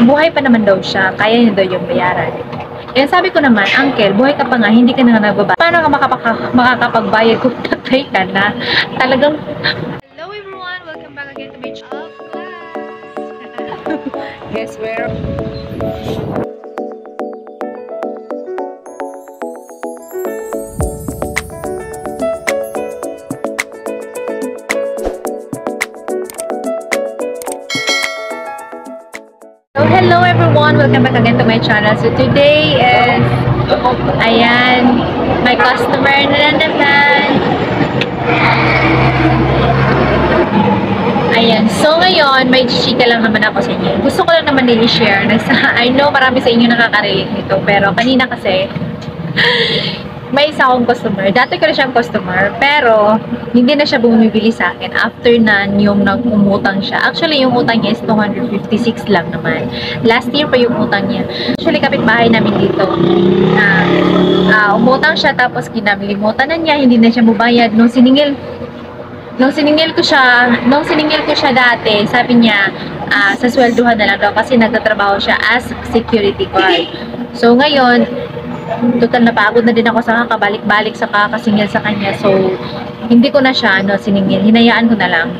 buhay pa naman daw siya, kaya niya daw yung bayaran. Kaya sabi ko naman, Uncle, buhay ka pa nga, hindi ka na nga nagbabayad. Paano ka makakapagbayad kung tatay ka na? Talagang... Hello everyone! Welcome back again to my channel. Guess where? Hello everyone! Welcome back again to my channel. So today is, ayan, my customer na naman. Ayan, so ngayon, may chika lang naman ako sa inyo. Gusto ko lang naman i-share. I know marami sa inyo nakaka-relate nito, pero kanina kasi, may isa akong customer. Dati ko na siyang customer, pero hindi na siya bumibili sa akin after na yung nag-umutang siya. Actually, yung utang niya is 256 lang naman. Last year pa yung utang niya. Actually, kapitbahay namin dito. Umutang siya, tapos kinamilimutan na niya, hindi na siya mubayad. Nung siningil ko siya dati, sabi niya, sa swelduhan na lang daw kasi nagtatrabaho siya as security guard. So, ngayon, total napagod na din ako sa kakabalik-balik sa kakasingil sa kanya. So, hindi ko na siya siningil. Hinayaan ko na lang.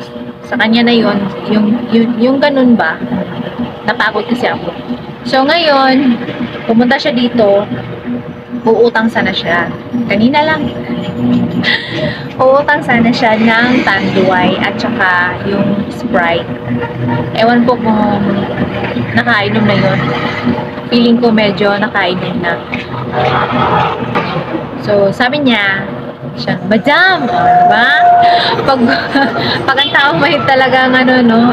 Sa kanya na yun, yung ganun ba, napagod kasi ako. So, ngayon, pumunta siya dito, uutang sana siya. Kanina lang. Uutang sana siya ng Tanduay at saka yung Sprite. Ewan ko kung nakainom na yun. Feeling ko medyo nakainom na. So, sabi niya, Madam, diba? Pag ang tao may talagang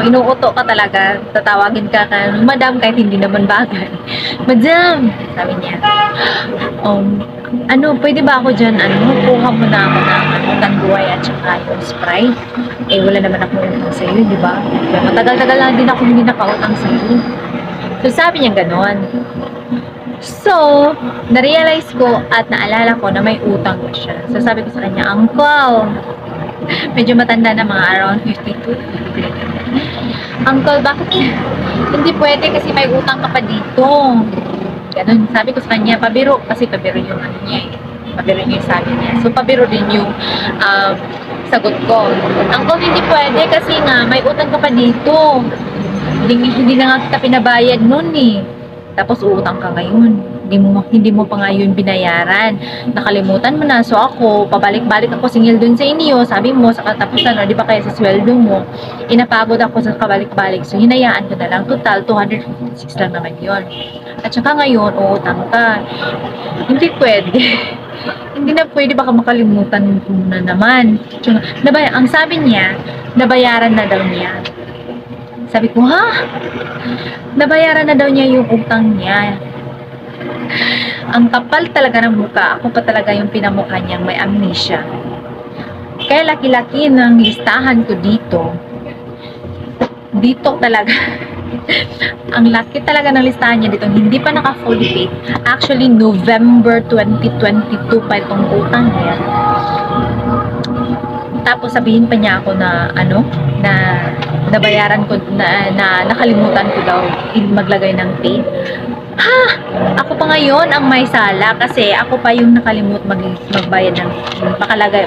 inuuto ka talaga, tatawagin ka Madam kahit hindi naman bagay. Madam, sabi niya, pwede ba ako dyan, kuha mo na ako ng Tanduay at saka yung Sprite? Eh, wala naman ako utang sa'yo, diba? Matagal-tagal lang din ako hindi nakautang sa'yo. So, sabi niya ganon. So, na-realize ko at naalala ko na may utang na siya. So, sabi ko sa kanya, Uncle, medyo matanda na, mga around 52. Uncle, bakit hindi pwede kasi may utang ka pa dito? Ganon. Sabi ko sa kanya, pabiro. Kasi pabiro yung niya eh. Pabiro niya yung sabi niya. So, pabiro din yung sagot ko. Uncle, hindi pwede kasi nga may utang ka pa dito. Hindi na nga kita pinabayad nun eh. Tapos uutang ka ngayon. Hindi mo pa nga yun binayaran. Nakalimutan mo na. So ako, pabalik-balik ako singil dun sa inyo. Sabi mo, sa katapusan, di ba kaya sa sweldo mo, inapagod ako sa kabalik-balik. So hinayaan ko na lang. Total, 256 lang naman yun. At saka ngayon, uutang ka. Hindi pwede. Hindi na pwede, baka makalimutan mo na naman. Ang sabi niya, nabayaran na daw niya. Sabi ko, ha? Nabayaran na daw niya yung utang niya. Ang kapal talaga ng mukha. Ako pa talaga yung pinamukha niyang may amnesia. Kaya laki-laki ng listahan ko dito. Dito talaga. Ang laki talaga ng listahan niya dito. Hindi pa naka-fully paid. Actually, November 2022 pa itong utang niya. Tapos sabihin pa niya ako na nabayaran ko, na nakalimutan ko daw maglagay ng pay. Ha! Ako pa ngayon ang may sala kasi ako pa yung magbayad ng,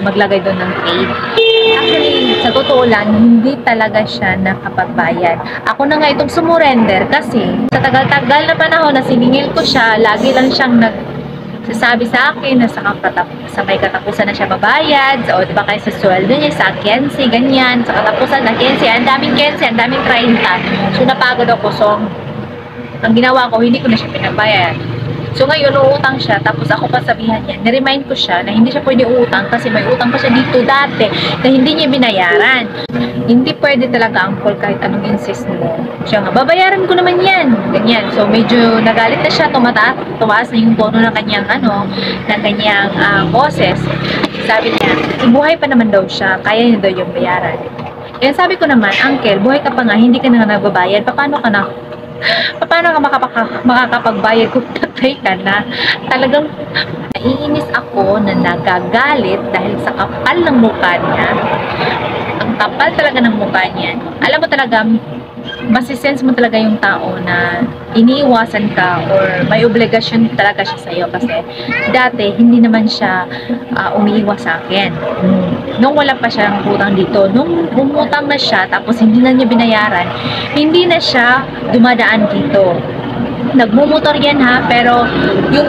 maglagay doon ng pay. Actually, sa totoo lang, hindi talaga siya nakapagbayad. Ako na nga itong sumurrender kasi sa tagal-tagal na panahon na siningil ko siya, lagi lang siyang sabi sa akin na sa may katapusan na siya babayad, o diba kayo sa sweldo niya, sa Kensi, ganyan, sa katapusan na Kensi, ang daming 30. So napagod ako, so ang ginawa ko, hindi ko na siya pinabayad. So ngayon, uutang siya, tapos ako pa sabihan niya, niremind ko siya na hindi siya pwede uutang kasi may utang pa siya dito dati na hindi niya binayaran. Hindi pwede talaga, Uncle, kahit anong insist mo. Siya nga, babayaran ko naman yan. Ganyan. So medyo nagalit na siya, tumaas na yung tono ng kanyang boses. Sabi niya, buhay pa naman daw siya, kaya niya daw yung bayaran. Kaya sabi ko naman, Uncle, buhay ka pa nga, hindi ka na nagbabayad, paano ka makakapagbayad kung tatay ka na? Talagang naiinis ako na nagagalit dahil sa kapal ng mukha niya. Ang kapal talaga ng mukha niya. Alam mo talaga, masisense mo talaga yung tao na iniiwasan ka or may obligasyon talaga siya sa'yo kasi dati hindi naman siya umiiwas sa akin. Nung wala pa siyang utang dito, nung umutang na siya tapos hindi na niya binayaran, hindi na siya dumadaan dito. Nagmumotor yan ha, pero yung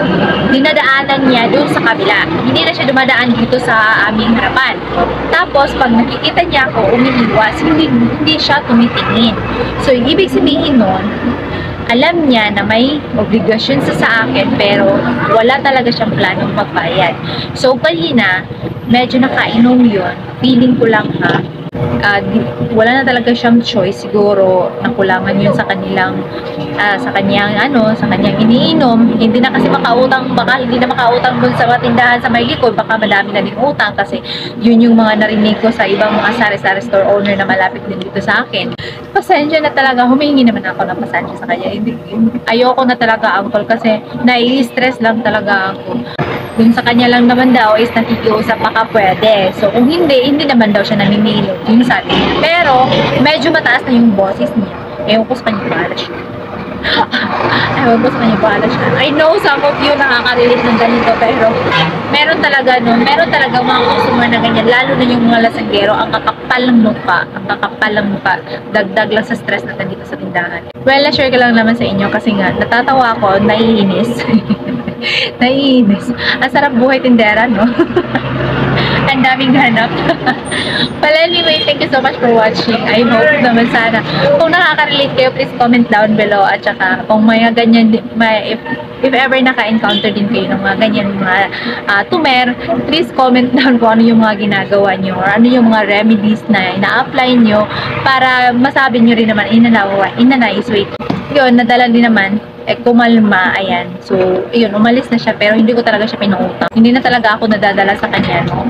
dinadaanan niya doon sa kabila. Hindi na siya dumadaan dito sa aming harapan. Tapos, pag nakikita niya ako, umiiwas, hindi siya tumitingin. So, yung ibig sabihin nun, alam niya na may obligasyon sa akin, pero wala talaga siyang planong magbayad. So, kanina, medyo nakainom yun. Feeling ko lang ha, wala na talaga siyang choice, siguro nakulangan yun sa kanyang iniinom. Hindi na kasi makautang, baka hindi na makautang dun sa tindahan sa may likod, baka madami na din utang kasi yun yung mga narinig ko sa ibang mga sari-sari store owner na malapit din dito sa akin. Pasensya na talaga, humingi naman ako ng pasensya sa kanya. Ayoko na talaga, uncle, kasi nai-stress lang talaga ako. Dun sa kanya lang naman daw is nakikiusap baka pwede. So, kung hindi naman daw siya namimili. Yung sabi niya. Pero, medyo mataas na yung boses niya. Ewan ko sa kanya bahala siya. Ewan ko sa kanya bahala siya. I know some of you nakaka-relate ng ganito, pero meron talaga mga customer na ganyan. Lalo na yung mga lasanggero, ang kakapal ng mukha. Dagdag lang sa stress natin dito sa tindahan. Well, na-share ko lang naman sa inyo kasi nga, natatawa ako, naiinis. Naiinis. Ang sarap buhay tindera, no? Ang daming ganap. Well, anyway, thank you so much for watching. I hope naman sana, kung nakaka-relate kayo, please comment down below. At saka, kung may ganyan, if ever naka-encounter din kayo ng mga ganyan mga tumer, please comment down kung ano yung mga ginagawa nyo or ano yung mga remedies na ina-apply nyo para masabi nyo rin naman in a nice way. Yun, nadala din naman kumalma, ayan. So, yun, umalis na siya pero hindi ko talaga siya pinuutang. Hindi na talaga ako nadadala sa kanya, no?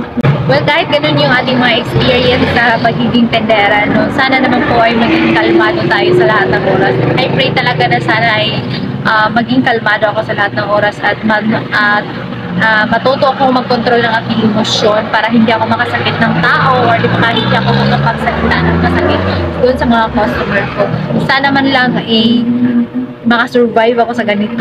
Well, kahit ganun yung ating mga experience sa pagiging tendera, no? Sana naman po ay maging kalmado tayo sa lahat ng oras. I pray talaga na sana ay maging kalmado ako sa lahat ng oras at matuto ako magkontrol ng aking emosyon para hindi ako makasakit ng tao or hindi ako makapagsalita ng masakit doon sa mga customer ko. Sana man lang makasurvive ako sa ganito.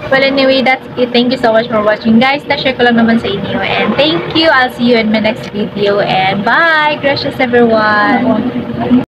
Well, anyway, that's it. Thank you so much for watching, guys. Na-share ko lang naman sa inyo. And thank you. I'll see you in my next video. And bye! Gracias, everyone!